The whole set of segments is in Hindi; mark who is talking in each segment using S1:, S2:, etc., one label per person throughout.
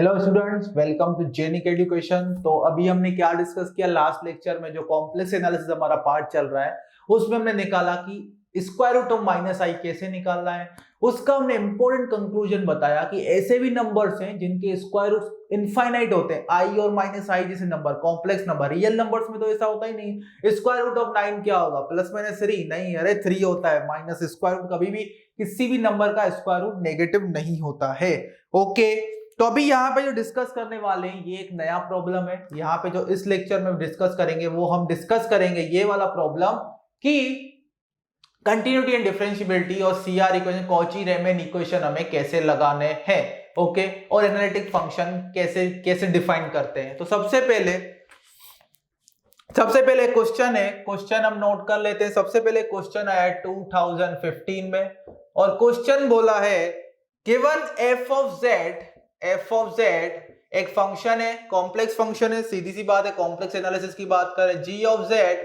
S1: Hello students, welcome to Genic education. तो अभी हमने क्या डिस्कस किया लास्ट लेक्चर में, जो कॉम्प्लेक्स एनालिसिस हमारा पार्ट चल रहा है उसमें हमने निकाला कि स्क्वायर रूट ऑफ माइनस आई कैसे निकालना है। उसका हमने इंपॉर्टेंट कंक्लूजन बताया कि ऐसे भी नंबर्स हैं जिनके स्क्वायर रूट इनफाइनाइट होते हैं, आई और माइनस आई जैसे number, complex number. Real numbers में तो ऐसा होता ही नहीं। स्क्वायर रूट ऑफ 9 क्या होगा? प्लस माइनस 3 नहीं, अरे 3 होता है। माइनस स्क्वायर रूट कभी भी किसी भी नंबर का स्क्वायर रूट नेगेटिव नहीं होता है। ओके, तो अभी यहाँ पे जो डिस्कस करने वाले हैं ये एक नया प्रॉब्लम है। यहाँ पे जो इस लेक्चर में डिस्कस करेंगे वो हम डिस्कस करेंगे ये वाला प्रॉब्लम कि कंटिन्यूटी एंड डिफरेंशिएबिलिटी और CR equation, Cauchy Riemann equation हमें कैसे लगाने हैं। ओके, और एनालिटिक फंक्शन कैसे कैसे डिफाइन करते हैं। तो सबसे पहले क्वेश्चन है, क्वेश्चन हम नोट कर लेते हैं। सबसे पहले क्वेश्चन आया 2015 में और क्वेश्चन बोला है गिवन एफ ऑफ जेड एक फंक्शन है, कॉम्प्लेक्स फंक्शन है, सीधी सी बात है। कॉम्प्लेक्स एनालिसिस की बात करें, G of Z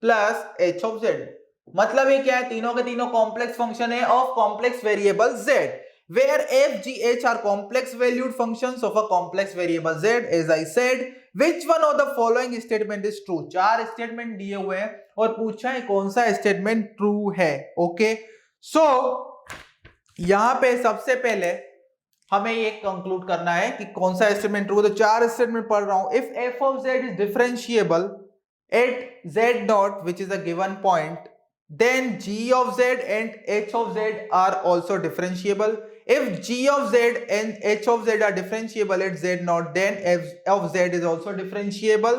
S1: plus H of Z, मतलब ये क्या है? तीनों के तीनों कॉम्प्लेक्स फंक्शन है of complex variable Z, where f, g, h are complex valued functions of a complex variable z. As I said, which one of the following statement is true? चार स्टेटमेंट दिए हुए हैं और पूछा है कौन सा स्टेटमेंट ट्रू है। ओके, सो यहां पे सबसे पहले हमें ये कंक्लूड करना है कि कौन सा स्टेटमेंट ट्रू है। तो चार स्टेटमेंट पढ़ रहा हूं। If f of z is differentiable at z dot which is a given point, then g of z and h of z are also differentiable. If g of z and h of z are differentiable at z naught, then f of z is also differentiable.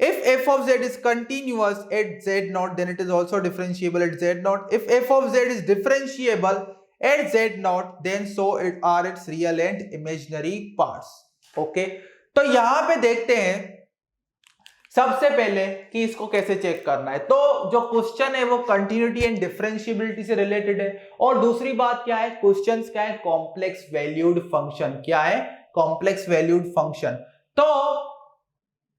S1: If f of z is continuous at z naught, then it is also differentiable at z naught. If f of z is differentiable at z naught, then so it are its real and imaginary parts. Okay, तो यहां पे देखते हैं सबसे पहले कि इसको कैसे चेक करना है। तो जो क्वेश्चन है वो कंटिन्यूटी एंड डिफरेंशिएबिलिटी से रिलेटेड है। और दूसरी बात क्या है, क्वेश्चंस क्या है? Complex valued function. क्या है? Complex valued function. तो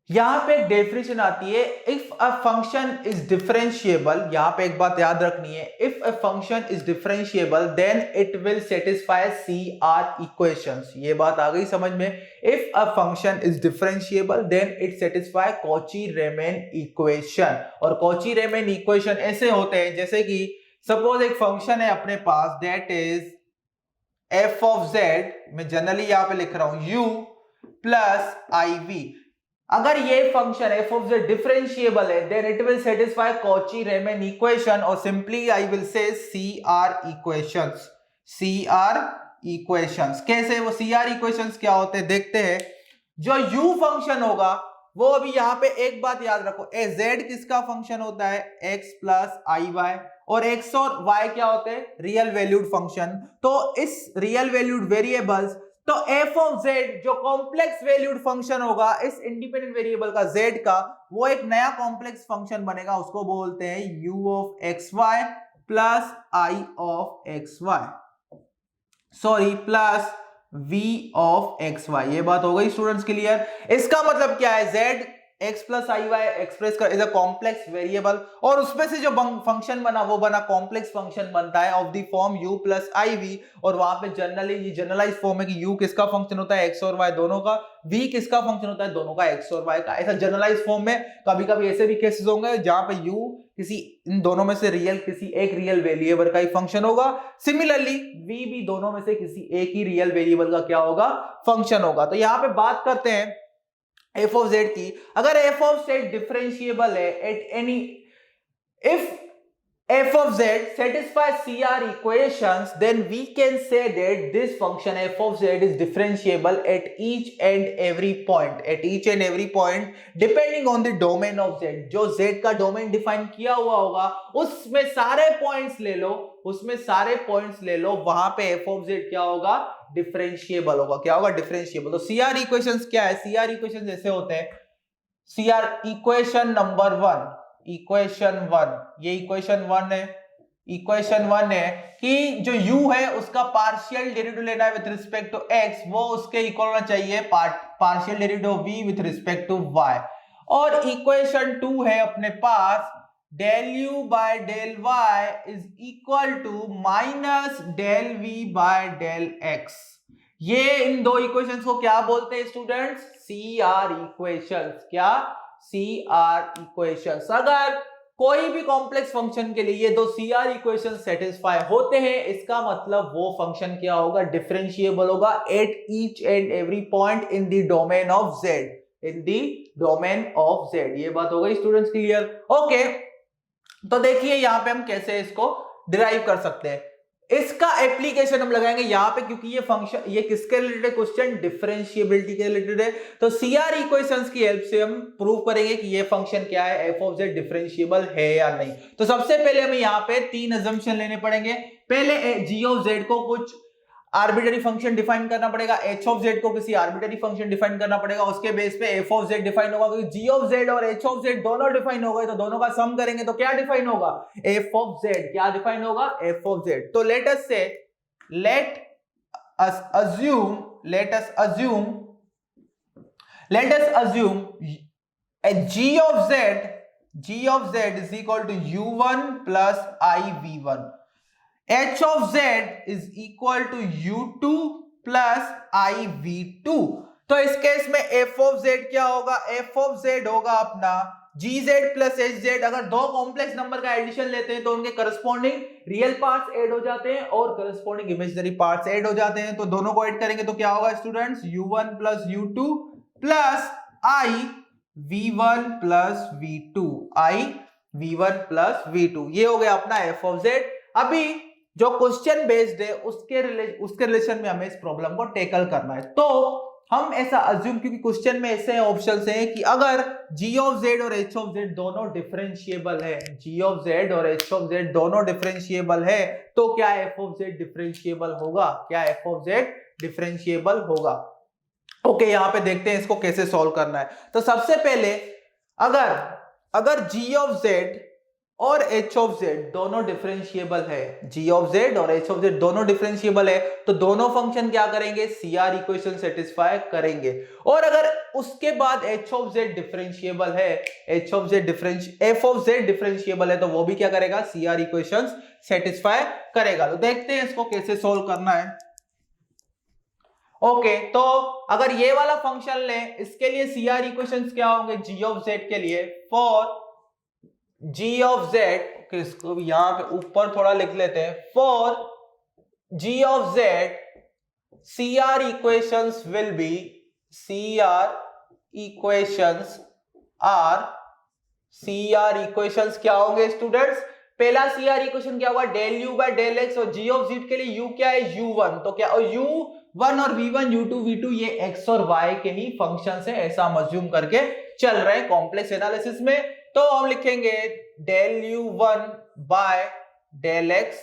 S1: यहां पे एक डेफिनेशन आती है, if a function is differentiable. यहां पे एक बात याद रखनी है, if a function is differentiable then it will satisfy C R equations. ये बात आ गई समझ में? If a function is differentiable then it satisfy Cauchy Riemann equation. और कॉची रीमैन इक्वेशन ऐसे होते हैं जैसे कि सपोज एक फंक्शन है अपने पास, that is F of Z, मैं जनरली यहां पे लिख रहा हूं u प्लस आई वी। अगर ये function f of z differentiable है then it will satisfy Cauchy Riemann equation, और simply I will say CR equations. CR equations कैसे? वो CR इक्वेशंस क्या होते हैं देखते हैं। जो u फंक्शन होगा वो, अभी यहां पे एक बात याद रखो, z किसका फंक्शन होता है? x प्लस आई वाई, और x और y क्या होते हैं? Real valued function. तो इस रियल वैल्यूड वेरिएबल्स, तो f ऑफ z जो कॉम्प्लेक्स वैल्यूड फंक्शन होगा इस इंडिपेंडेंट वेरिएबल का z का, वो एक नया कॉम्प्लेक्स फंक्शन बनेगा, उसको बोलते हैं u of x y plus i of x y, sorry plus v of x y. ये बात हो गई स्टूडेंट्स क्लियर? इसका मतलब क्या है? z x प्लस आई वाई एक्सप्रेस कर इज अ कॉम्प्लेक्स वेरिएबल, और उसमें से जो फंक्शन बना वो बना कॉम्प्लेक्स फंक्शन बनता है of the form u plus i v. और वहां पे जनरली ये जनरलाइज फॉर्म है कि u किसका फंक्शन होता है? x और y दोनों का, v किसका फंक्शन होता है? दोनों का, x और y का। ऐसा जनरलाइज फॉर्म में कभी कभी ऐसे भी केसेस होंगे जहां पे u किसी इन दोनों में से रियल किसी एक रियल वेरिएबल का ही फंक्शन होगा। सिमिलरली v भी दोनों में से किसी एक ही रियल वेरिएबल का क्या होगा? फंक्शन होगा। तो यहां पे बात करते हैं f ऑफ z की। अगर f ऑफ z डिफरेंशिएबल है at any, if f of z satisfies CR equations, then we can say that this function f of z is differentiable at each and every point, depending on the domain of z। जो z का डोमेन डिफाइन किया हुआ होगा उसमें सारे पॉइंट्स ले लो, वहां पे f of z क्या होगा? डिफरेंशिएबल होगा। क्या होगा? डिफरेंशिएबल। तो CR इक्वेशंस क्या है? CR इक्वेशंस ऐसे होते हैं। CR इक्वेशन नंबर वन, ये इक्वेशन वन है कि जो u है उसका पार्शियल डेरिवेटिव लेना है विथ रिस्पेक्ट टू x, वो उसके इक्वल होना चाहिए partial derivative of v with respect to y। और इक्वेशन टू है अपने पास del u by del y is equal to minus del v by del x। ये इन दो इक्वेशंस को क्या बोलते हैं स्टूडेंट्स? CR equations. क्या? CR equations. अगर कोई भी कॉम्प्लेक्स फंक्शन के लिए ये दो CR इक्वेशन सेटिस्फाई होते हैं, इसका मतलब वो फंक्शन क्या होगा? डिफरेंशिएबल होगा at each and every point in the domain of Z। In the domain of Z। ये बात हो गई स्टूडेंट्स क्लियर? ओके, तो देखिए यहां पे हम कैसे इसको डिराइव कर सकते हैं। इसका एप्लीकेशन हम लगाएंगे यहां पे, क्योंकि ये फंक्शन, ये किसके रिलेटेड क्वेश्चन? डिफरेंशिएबिलिटी के रिलेटेड है। तो CR इक्वेशंस की हेल्प से हम प्रूव करेंगे कि ये फंक्शन क्या है, f ऑफ z डिफरेंशिएबल है या नहीं। तो सबसे पहले हमें यहां पे 3 अजम्पशन लेने पड़ेंगे। पहले g ऑफ z को कुछ आर्बिट्ररी फंक्शन डिफाइन करना पड़ेगा, h ऑफ z को किसी आर्बिट्ररी फंक्शन डिफाइन करना पड़ेगा, उसके बेस पे f ऑफ z डिफाइन होगा, क्योंकि g ऑफ z और h ऑफ z दोनों डिफाइन हो गए, तो दोनों का सम करेंगे तो क्या डिफाइन होगा? f of z। क्या डिफाइन होगा? f of z। तो let us assume a g of z is equal to u1 plus iv1, h of z is equal to u2 plus iv2। तो इस केस में f of z क्या होगा? f of z होगा अपना gz plus hz। अगर दो कॉम्प्लेक्स नंबर का एडिशन लेते हैं तो उनके करस्पॉन्डिंग रियल पार्ट्स ऐड हो जाते हैं और करस्पॉन्डिंग इमेजिनरी पार्ट्स ऐड हो जाते हैं। तो दोनों को ऐड करेंगे तो क्या होगा students? u1 plus u2 plus iv1 plus v2, iv1 plus v2। ये हो गया अपना f of z। अभी जो क्वेश्चन बेस्ड है उसके रिलेशन में हमें इस प्रॉब्लम को टैकल करना है। तो हम ऐसा अज्यूम, क्योंकि क्वेश्चन में ऐसे ऑप्शंस हैं कि अगर g ऑफ z और h ऑफ z दोनों डिफरेंशिएबल है, g ऑफ z और h ऑफ z दोनों डिफरेंशिएबल है, तो क्या f ऑफ z डिफरेंशिएबल होगा? क्या f ऑफ z डिफरेंशिएबल होगा? ओके, यहां पे देखते हैं इसको कैसे सॉल्व करना है। तो सबसे पहले अगर g ऑफ z और h ऑफ z दोनों डिफरेंशिएबल है, g ऑफ z और h ऑफ z दोनों डिफरेंशिएबल है, तो दोनों फंक्शन क्या करेंगे? CR इक्वेशन सेटिस्फाई करेंगे। और अगर उसके बाद h ऑफ z डिफरेंशिएबल है, f ऑफ z डिफरेंशिएबल है, तो वो भी क्या करेगा? CR इक्वेशंस सेटिस्फाई करेगा। तो देखते हैं इसको कैसे सोल्व करना है। ओके, तो अगर ये वाला फंक्शन लें, इसके लिए CR इक्वेशंस क्या होंगे? g ऑफ z के लिए फॉर g of z, इसको भी यहां पे ऊपर थोड़ा लिख लेते हैं, for g of z CR equations will be, CR equations क्या होंगे स्टूडेंट्स? पहला CR इक्वेशन क्या होगा? Del u by del x, और g of z के लिए u क्या है? u1। तो क्या u1 और v1 u2 v2 ये x और y के ही फंक्शन है, ऐसा हम अज्यूम करके चल रहे हैं कॉम्प्लेक्स एनालिसिस में। तो हम लिखेंगे del u1 by del x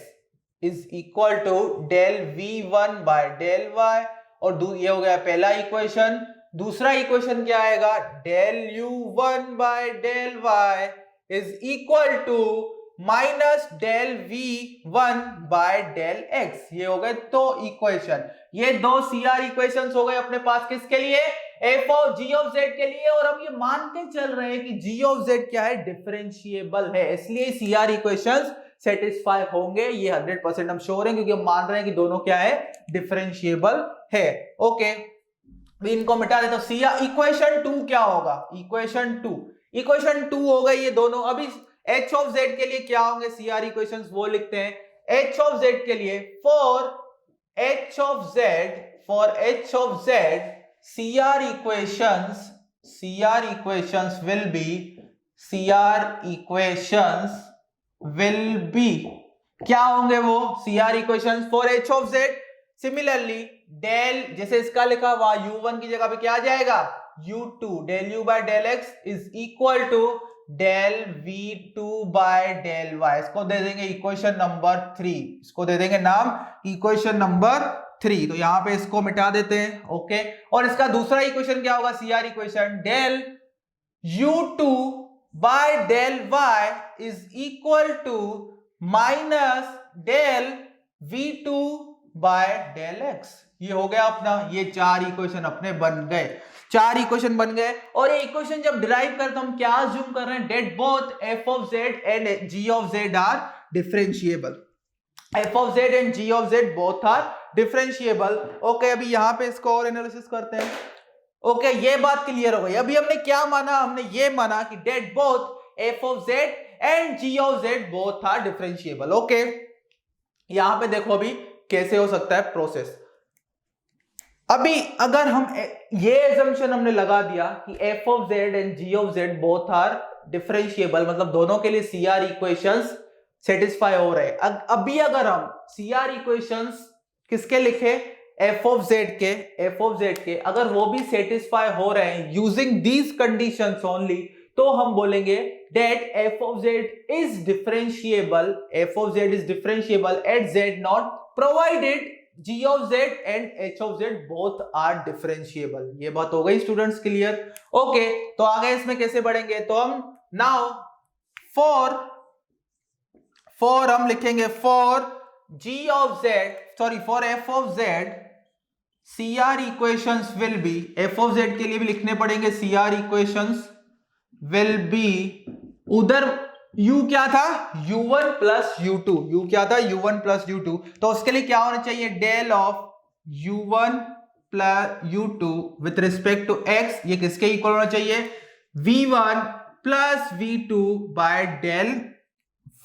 S1: is equal to del v1 by del y, और ये हो गया पहला इक्वेशन। दूसरा इक्वेशन क्या आएगा? Del u1 by del y is equal to minus del v1 by del x। ये हो गए दो इक्वेशन। ये दो CR इक्वेशंस हो गए अपने पास, किसके लिए? f of g of z के लिए। और हम ये मानते चल रहे हैं कि g ऑफ z क्या है? डिफरेंशिएबल है, इसलिए CR इक्वेशंस सेटिस्फाई होंगे। ये 100% हम श्योर हैं, क्योंकि हम मान रहे हैं कि दोनों क्या है? डिफरेंशिएबल है। ओके, इनको मिटा दे तो CR इक्वेशन 2 क्या होगा? इक्वेशन 2 हो गई ये दोनों। अभी h ऑफ z के लिए क्या होंगे CR इक्वेशंस, वो लिखते हैं। h ऑफ z के लिए for h of z CR equations will be क्या होंगे वो CR equations for h of z? Similarly del, जैसे इसका लिखा हुआ u1 की जगह पे क्या आ जाएगा? u2, del u by del x is equal to del v2 by del y। इसको दे देंगे इक्वेशन नंबर 3, इसको दे देंगे नाम इक्वेशन नंबर 3। तो यहां पे इसको मिटा देते हैं। ओके, और इसका दूसरा इक्वेशन क्या होगा? CR equation del u2 by del y is equal to minus del v2 by del x। ये हो गया अपना, ये 4 इक्वेशन अपने बन गए, 4 इक्वेशन बन गए। और ये इक्वेशन जब डिराइव करते हम क्या अज्यूम कर रहे हैं? That both f of z and g of z are differentiable. f of z and g of z both are differentiable. Okay, अभी यहाँ पे इसको और एनालिसिस करते हैं। ओके, ये बात क्लियर हो गई। अभी हमने क्या माना, हमने ये माना कि that both f of z and g of z both are differentiable. Okay, यहां पे देखो अभी कैसे हो सकता है प्रोसेस। अभी अगर हम ये एजम्पशन हमने लगा दिया कि f of z and g of z both are differentiable, मतलब दोनों के लिए सीआर इक्वेशंस सेटिस्फाई हो रहे हैं। अभी अगर हम सीआर इक्वेशंस किसके लिखे, एफ ऑफ जेड के अगर वो भी सेटिस्फाई हो रहे हैं यूजिंग दीज कंडीशंस ओनली, तो हम बोलेंगे that f of z is differentiable at z not provided g of z and h of z both are differentiable। ये बात हो गई स्टूडेंट्स क्लियर। ओके, तो आगे इसमें कैसे बढ़ेंगे, तो हम नाउ फॉर हम लिखेंगे for g of z sorry for f of z CR equations will be, f of z के लिए भी लिखने पड़ेंगे CR equations will be, उधर u क्या था u1 प्लस u2, u क्या था u1 प्लस u2, तो उसके लिए क्या होना चाहिए, del of u1 plus u2 with respect to x, ये किसके इक्वल होना चाहिए, v1 plus v2 by del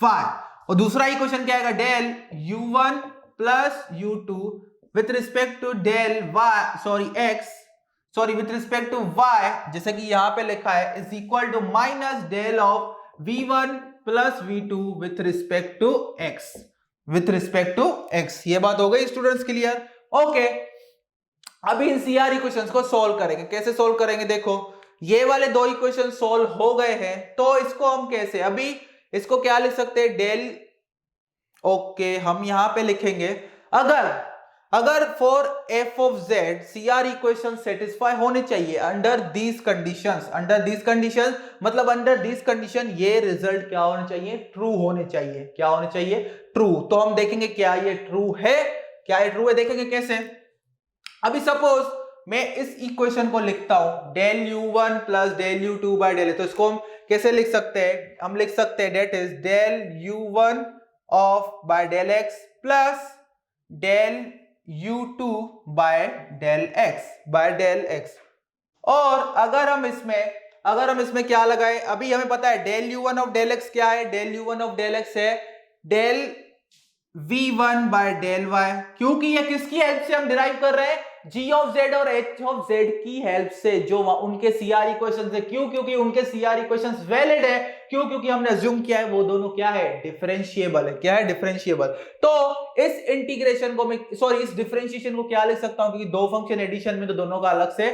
S1: y। और दूसरा इक्वेशन क्या आएगा, del u1 plus u2 with respect to del y with respect to y, जैसे कि यहां पे लिखा है, is equal to minus del of v1 plus v2 with respect to x। ये बात हो गई स्टूडेंट्स क्लियर। ओके, अभी इन सीआर इक्वेशंस को सॉल्व करेंगे। कैसे सॉल्व करेंगे, देखो ये वाले दो इक्वेशन सॉल्व हो गए हैं, तो इसको हम कैसे, अभी इसको क्या लिख सकते हैं, डेल, ओके हम यहां पे लिखेंगे अगर for F of Z CR equation satisfy होने चाहिए अंडर दीज कंडीशंस, मतलब अंडर दीज कंडीशन ये रिजल्ट क्या होने चाहिए, ट्रू होने चाहिए। क्या होने चाहिए, ट्रू। तो हम देखेंगे क्या ये ट्रू है, देखेंगे कैसे। अभी सपोज मैं इस इक्वेशन को लिखता हूं del u1 plus del u2 by del, तो इसको हम कैसे लिख सकते हैं, हम लिख सकते हैं that is del u1 of by del x plus del u2 by del x। और अगर हम इसमें क्या लगाए, अभी हमें पता है del u1 of del x क्या है, del u1 of del x है del v1 by del y, क्योंकि ये किसकी हेल्प से हम डिराइव कर रहे हैं, g ऑफ z और h ऑफ z की हेल्प से, जो उनके सीआर इक्वेशंस है। क्यों, क्योंकि उनके सीआर इक्वेशंस वैलिड है। क्यों, क्योंकि हमने अज्यूम किया है वो दोनों क्या है, डिफरेंशिएबल है। क्या है, डिफरेंशिएबल। तो इस इंटीग्रेशन को मैं इस डिफरेंशिएशन को क्या लिख सकता हूं, क्योंकि दो फंक्शन एडिशन में तो दोनों का अलग से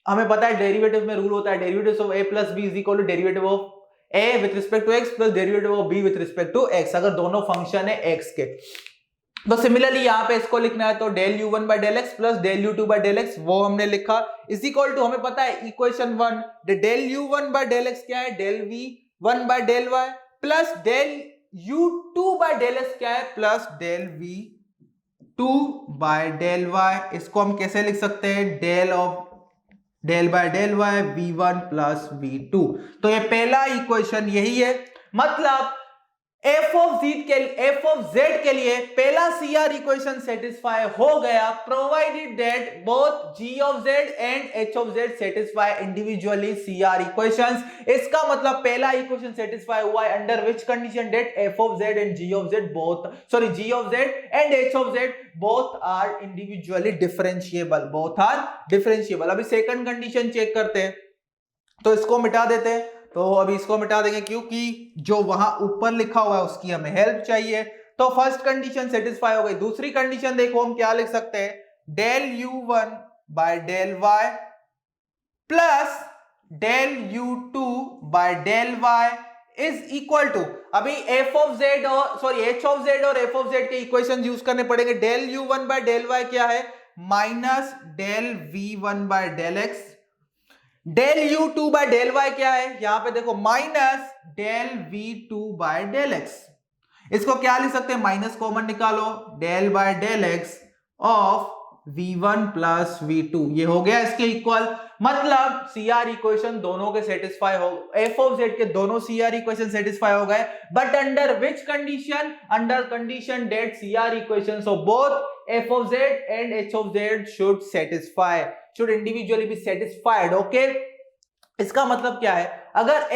S1: हमें पता है, डेरिवेटिव में रूल होता है derivative of a plus b is equal to derivative of a with respect to x plus derivative of b with respect to x, अगर दोनों फंक्शन है x के। तो सिमिलरली यहां पे इसको लिखना है, तो del u1 by del x plus del u2 by del x, वो हमने लिखा इज इक्वल टू, हमें पता है equation 1 del u1 by del x क्या है, del v1 by del y plus del u2 by del x क्या है, plus del v2 by del y। इसको हम कैसे लिख सकते हैं, del of del by del y v1 plus v2। तो ये पहला इक्वेशन यही है, मतलब f ऑफ z के लिए पहला सीआर इक्वेशन सेटिस्फाई हो गया, provided that both g of z and h of z satisfy individually CR equations. इसका मतलब पहला इक्वेशन सेटिस्फाई हुआ है under which condition, that f of z and g of z and h of z both are individually differentiable, अभी सेकंड कंडीशन चेक करते हैं, तो इसको मिटा देते हैं। तो अभी इसको मिटा देंगे क्योंकि जो वहां ऊपर लिखा हुआ है उसकी हमें हेल्प चाहिए। तो फर्स्ट कंडीशन सेटिस्फाई हो गई। दूसरी कंडीशन देखो हम क्या लिख सकते हैं, del u1 by del y plus del u2 by del y is equal to, अभी h ऑफ z और f ऑफ z के इक्वेशन यूज करने पड़ेंगे। Del u1 by del y क्या है, minus del v1 by del x, del u2 by del y क्या है, यहां पे देखो minus del v2 by del x। इसको क्या लिख सकते हैं, माइनस कॉमन निकालो, del by del x of v1 plus v2, ये हो गया इसके इक्वल। मतलब सीआर इक्वेशन दोनों के सेटिस्फाई हो, f ऑफ z के दोनों सीआर इक्वेशन सेटिस्फाई हो गए, but under which condition, under condition that CR equations of both f of z and h of z should satisfy, should individually be satisfied. Okay, इसका मतलब क्या है, अगर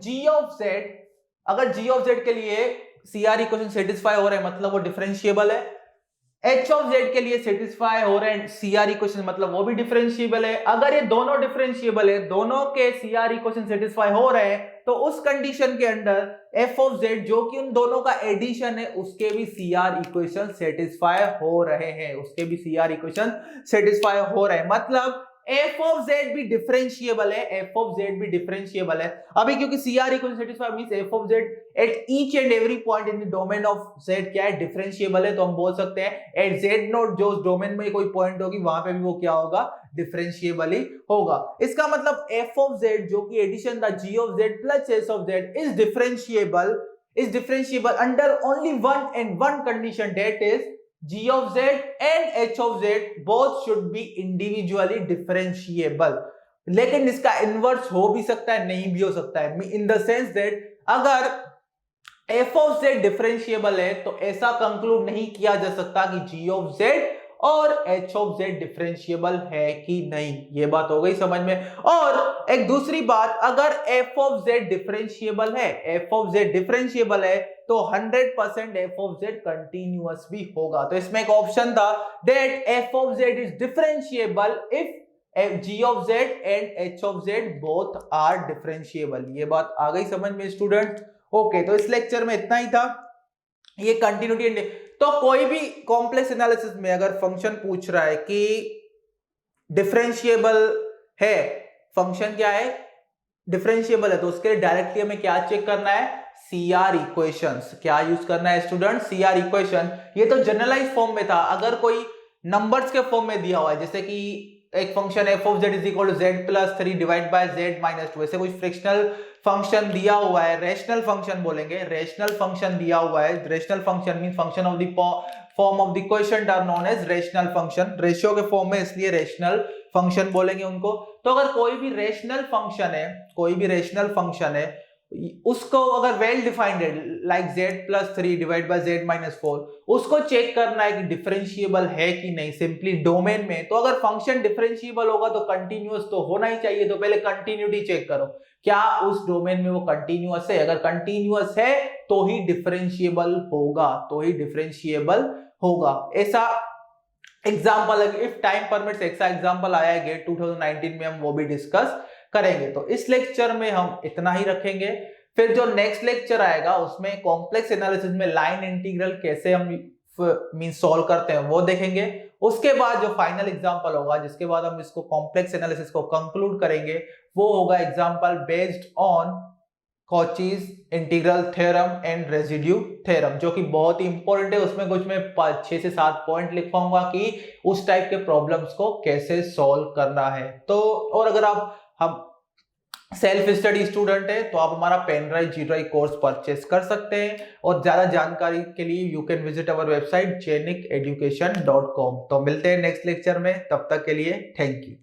S1: g of z के लिए CR इक्वेशन सेटिस्फाई हो रहे हैं मतलब वो डिफरेंशिएबल है, h of z के लिए सेटिस्फाई हो रहे हैं CR इक्वेशन मतलब वो भी डिफरेंशिएबल है. अगर ये दोनों डिफरेंशिएबल है, दोनों के CR इक्वेशन सेटिस्फाई हो रहे हैं, तो उस कंडीशन के अंदर f of z जो कि उन दोनों का एडिशन है उसके भी CR इक्वेशन सेटिस्फाई हो रहे हैं, उसके भी CR इक्वेशन सेटिस्फाई हो रहे हैं. मतलब f of z भी डिफरेंशिएबल है, f of z भी डिफरेंशिएबल है. अभी क्योंकि CR equal satisfy means f of z at each and every point in the domain of z क्या है, डिफरेंशिएबल है. तो हम बोल सकते हैं एट z नोट जो डोमेन में कोई पॉइंट होगी वहां पे भी वो क्या होगा, डिफरेंशिएबल ही होगा. इसका मतलब f of z जो कि एडिशन था g of z plus h of z is differentiable under only one and one condition, that is g of z and h of z both should be individually differentiable. लेकिन इसका इनवर्स हो भी सकता है, नहीं भी हो सकता है, इन द सेंस दैट अगर f of z डिफरेंशिएबल है तो ऐसा कंक्लूड नहीं किया जा सकता कि g of z और h of z डिफरेंशिएबल है कि नहीं. ये बात हो गई समझ में. और एक दूसरी बात, अगर f of z डिफरेंशिएबल है, f of z डिफरेंशिएबल है तो 100% f of z कंटीन्यूअस भी होगा. तो इसमें एक ऑप्शन था that f of z is differentiable if g of z and h of z both are differentiable. ये बात आ गई समझ में स्टूडेंट. ओके, तो इस लेक्चर में इतना ही था. ये कंटिन्यूटी, तो कोई भी कॉम्प्लेक्स एनालिसिस में अगर फंक्शन पूछ रहा है कि डिफरेंशिएबल है, फंक्शन क्या है, डिफरेंशिएबल है, तो उसके लिए डायरेक्टली हमें क्या चेक करना है, CR इक्वेशंस. क्या यूज करना है स्टूडेंट, CR इक्वेशन. ये तो जनरलाइज फॉर्म में था. अगर कोई नंबर्स के फॉर्म में दिया हुआ है, जैसे कि एक function f of z is equal to z plus 3 divide by z minus 2, ऐसे कोई फ्रैक्शनल फंक्शन दिया हुआ है, रेशनल फंक्शन बोलेंगे, रेशनल फंक्शन दिया हुआ है. Rational function means function of the form of the quotient are known as rational function. Ratio के फॉर्म में इसलिए रेशनल फंक्शन बोलेंगे उनको. तो अगर कोई भी रेशनल फंक्शन है, उसको अगर वेल डिफाइंड है like z plus 3 divide by z minus 4, उसको चेक करना है कि डिफरेंशिएबल है कि नहीं सिंपली डोमेन में. तो अगर फंक्शन डिफरेंशिएबल होगा तो कंटिन्यूअस तो होना ही चाहिए. तो पहले कंटिन्यूटी चेक करो, क्या उस डोमेन में वो कंटिन्यूअस है. अगर कंटिन्यूअस है तो ही डिफरेंशिएबल होगा, ऐसा एग्जाम्पल. इफ टाइम परमिट्स ऐसा एग्जाम्पल आया है गेट 2019 में, हम वो भी डिस्कस करेंगे. तो इस लेक्चर में हम इतना ही रखेंगे. फिर जो नेक्स्ट लेक्चर आएगा उसमें कॉम्प्लेक्स एनालिसिस में लाइन इंटीग्रल कैसे हम मीन सॉल्व करते हैं वो देखेंगे. उसके बाद जो फाइनल एग्जांपल होगा, जिसके बाद हम इसको कॉम्प्लेक्स एनालिसिस को कंक्लूड करेंगे, वो होगा example based on Cauchy's integral theorem and residue theorem, जो कि बहुत ही इंपॉर्टेंट है. उसमें कुछ मैं 6 से 7 पॉइंट लिखवाऊंगा कि उस टाइप के प्रॉब्लम्स को कैसे सॉल्व करना है. तो और अगर हम सेल्फ स्टडी स्टूडेंट है तो आप हमारा pen drive G drive course purchase कर सकते हैं. और ज्यादा जानकारी के लिए you can visit our website jeniceducation.com. तो मिलते हैं नेक्स्ट लेक्चर में, तब तक के लिए थैंक यू.